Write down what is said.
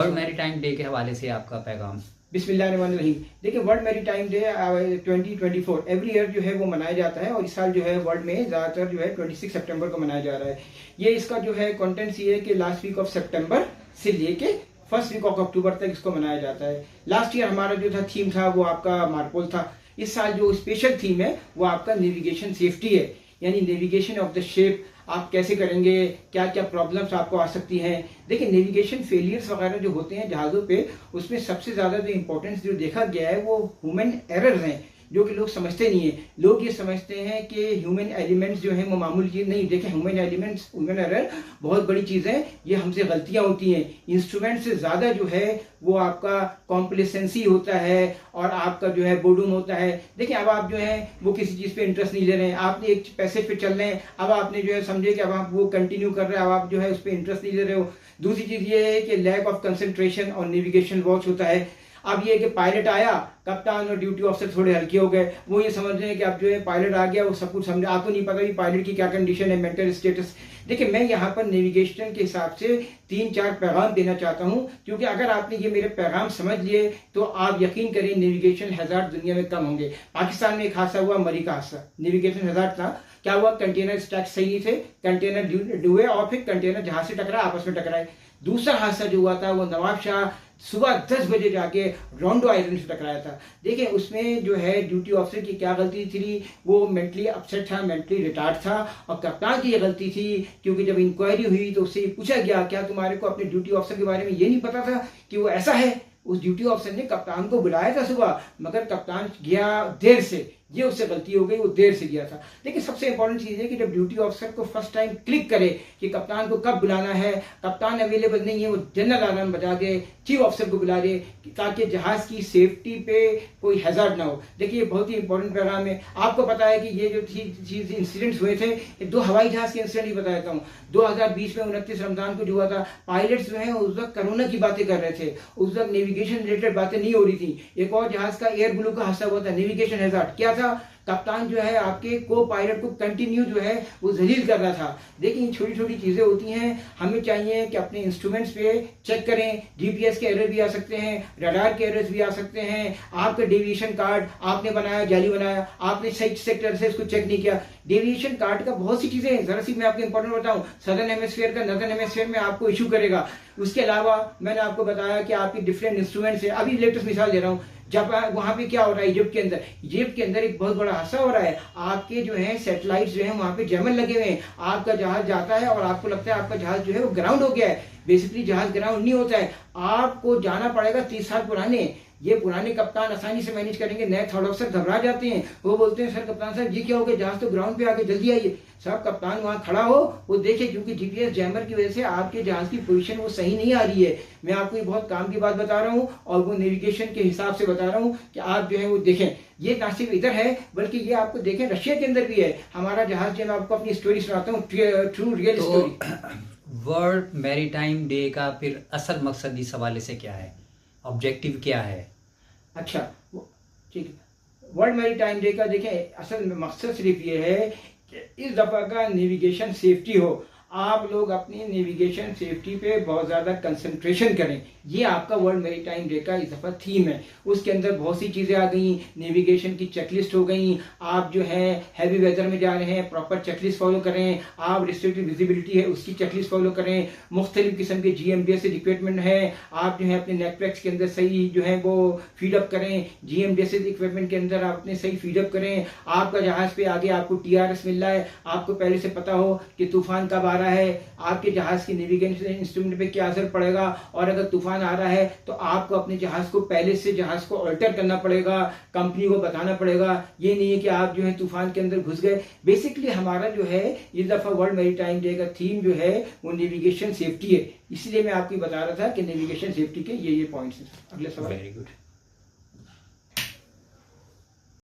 World maritime day के हवाले से आपका पैगाम। बिस्मिल्लाहिर्रहमानिर्रहीम। देखिए, world maritime day 2024 every year जो है वो मनाया जाता है और इस साल जो है वर्ल्ड में ज़्यादातर जो है 26 सितंबर को मनाया जा रहा है। ये इसका जो है कंटेंट्स ये है कि लास्ट वीक ऑफ सितंबर से लेके फर्स्ट वीक ऑफ अक्टूबर तक इसको मनाया जाता है। लास्ट ईयर हमारा जो था थीम था वो आपका मार्पोल था। इस साल जो स्पेशल थीम है वो आपका नेविगेशन सेफ्टी है, यानी नेविगेशन ऑफ द शिप। आप कैसे करेंगे, क्या क्या प्रॉब्लम्स आपको आ सकती हैं। देखिए, नेविगेशन फेलियर्स वगैरह जो होते हैं जहाज़ों पे, उसमें सबसे ज़्यादा जो इम्पोर्टेंस जो देखा गया है वो ह्यूमन एरर्स हैं, जो कि लोग समझते नहीं है। लोग ये समझते हैं कि ह्यूमन एलिमेंट्स जो हैं वो मामूली चीज़ नहीं। देखें, ह्यूमन एरर बहुत बड़ी चीज़ है। ये हमसे गलतियां होती हैं। इंस्ट्रूमेंट से ज़्यादा जो है वो आपका कॉम्प्लेसेंसी होता है और आपका जो है बोर्डूम होता है। देखिए, अब आप जो है वो किसी चीज़ पे इंटरेस्ट नहीं ले रहे हैं, आपने एक पैसेज पे चल रहे हैं, अब आपने जो है समझे कि अब आप वो कंटिन्यू कर रहे हैं, अब आप जो है उस पर इंटरेस्ट नहीं ले रहे हो। दूसरी चीज़ ये है कि लैक ऑफ कंसंट्रेशन और नेविगेशन वॉच होता है। अब ये कि पायलट आया, कप्तान और ड्यूटी ऑफिसर थोड़े हल्के हो गए, वो ये समझ रहे हैं कि अब जो है पायलट आ गया वो सब कुछ समझे। आपको नहीं पता कि पायलट की क्या कंडीशन है, मेंटल स्टेटस। देखिए, मैं यहाँ पर नेविगेशन के हिसाब से 3-4 पैगाम देना चाहता हूँ, क्योंकि अगर आपने ये मेरे पैगाम समझ लिए तो आप यकीन करें नेविगेशन हैजार्ड दुनिया में कम होंगे। पाकिस्तान में एक हादसा हुआ, मरी का हादसा, नेविगेशन हैजार्ड था। क्या हुआ, कंटेनर स्टैक सही नहीं थे, कंटेनर डूबे और फिर कंटेनर जहाज से टकरा, आपस में टकराए। दूसरा हादसा जो हुआ था वो नवाब शाह सुबह 10 बजे जाके रोंडो आइलैंड से टकराया था। देखिए, उसमें जो है ड्यूटी ऑफिसर की क्या गलती थी, वो मेंटली अपसेट था, मेंटली रिटार्ड था। और कप्तान की ये गलती थी, क्योंकि जब इंक्वायरी हुई तो उससे पूछा गया क्या तुम्हारे को अपने ड्यूटी ऑफिसर के बारे में ये नहीं पता था कि वो ऐसा है। उस ड्यूटी ऑफिसर ने कप्तान को बुलाया था सुबह, मगर कप्तान गया देर से, ये उससे गलती हो गई, वो देर से गया था। देखिए, सबसे इंपॉर्टेंट चीज़ है कि जब ड्यूटी ऑफिसर को फर्स्ट टाइम क्लिक करे कि कप्तान को कब बुलाना है, कप्तान अवेलेबल नहीं है, वो जनरल अलार्म बजा दे, चीफ ऑफिसर को बुला दे, ताकि जहाज की सेफ्टी पे कोई हैजार्ड ना हो। देखिए, ये बहुत ही इंपॉर्टेंट पैगाम है। आपको पता है कि ये जो चीज इंसिडेंट्स हुए थे, ये 2 हवाई जहाज के इंसिडेंट ही बता देता हूँ। 2020 में 29 रमजान को जो हुआ था, पायलट्स जो है उस वक्त कोरोना की बातें कर रहे थे, उस वक्त नेविगेशन रिलेटेड बातें नहीं हो रही थी। एक और जहाज का एयर ब्लू का हादसा हुआ था, नेविगेशन हैजार्ड क्या था, कप्तान जो है आपके को पायलट को कंटिन्यू जो है वो जलील कर रहा था। देखिए, छोटी छोटी चीजें होती हैं, हमें चाहिए कि अपने इंस्ट्रूमेंट्स पे चेक करें। जीपीएस के एरर भी आ सकते हैं, रडार के एरर्स भी आ सकते हैं। आपका डेविएशन कार्ड आपने बनाया, जाली बनाया, आपने सही सेक्टर से इसको चेक नहीं किया। डेविएशन कार्ड का बहुत सी चीजें हैं, जरा सी मैं आपको इंपॉर्टेंट बताऊं। सदर्न हेमिस्फीयर का नॉर्दर्न हेमिस्फीयर में आपको इशू करेगा। उसके अलावा मैंने आपको बताया कि आपकी डिफरेंट इंस्ट्रूमेंट्स है। अभी लेटेस्ट मिसाल दे रहा हूँ, जब वहां पे क्या हो रहा है, इजिप्ट के अंदर एक बहुत बड़ा हादसा हो रहा है। आपके जो है सैटेलाइट्स जो है वहां पे जैमर लगे हुए हैं, आपका जहाज जाता है और आपको लगता है आपका जहाज जो है वो ग्राउंड हो गया है। बेसिकली जहाज ग्राउंड नहीं होता है, आपको जाना पड़ेगा 30 साल पुराने। ये पुराने कप्तान आसानी से मैनेज करेंगे, नए थर्ड ऑफिसर घबरा जाते हैं, वो बोलते हैं सर कप्तान साहब ये क्या हो गया, जहाज तो ग्राउंड पे आके जल्दी आइए। सब कप्तान वहां खड़ा हो, वो देखे, क्योंकि जीपीएस जैमर की वजह से आपके जहाज की पोजीशन वो सही नहीं आ रही है। मैं आपको ये बहुत काम की बात बता रहा हूँ और वो नेविगेशन के हिसाब से बता रहा हूँ कि आप जो है वो देखें। ये ना सिर्फ इधर है बल्कि ये आपको देखें रशिया के अंदर भी है। हमारा जहाज जो मैं आपको अपनी स्टोरी सुनाता हूँ, true real story. World maritime day का फिर असल मकसद इस हवाले से क्या है, ऑब्जेक्टिव क्या है? अच्छा, ठीक है। वर्ल्ड मैरीटाइम डे का देखें असल में मकसद सिर्फ ये है कि इस दफ़ा का नेविगेशन सेफ्टी हो। आप लोग अपनी नेविगेशन सेफ्टी पे बहुत ज़्यादा कंसंट्रेशन करें। ये आपका वर्ल्ड मैरीटाइम डे का इस दफ़ा थीम है। उसके अंदर बहुत सी चीज़ें आ गई, नेविगेशन की चेकलिस्ट हो गई। आप जो है हैवी वेदर में जा रहे हैं, प्रॉपर चेकलिस्ट फॉलो करें। आप रिस्ट्रिक्टेड विजिबिलिटी है उसकी चेकलिस्ट फॉलो करें। मुख्तलिफ किस्म के GMDS इक्विपमेंट है, आप जो है अपने नेटवर्क्स के अंदर सही जो है वो फीडअप करें। GMDS इक्विपमेंट के अंदर आप अपने सही फीडअप करें। आपका जहाज पे आगे आपको TRS मिल रहा है, आपको पहले से पता हो कि तूफान कब आ रहा है, आपके जहाज की नेविगेशन इंस्ट्रूमेंट पे क्या असर पड़ेगा, और अगर तूफान आ रहा है तो आपको अपने जहाज को पहले से जहाज को अल्टर करना पड़ेगा, कंपनी को बताना पड़ेगा। ये नहीं है कि आप जो है तूफान के अंदर घुस गए। बेसिकली हमारा जो है इस दफा वर्ल्ड मैरीटाइम डे का थीम जो है वो नेविगेशन सेफ्टी है। इसलिए मैं आपको बता रहा था कि नेविगेशन सेफ्टी के ये पॉइंट्स हैं। अगले सवाल। Very good.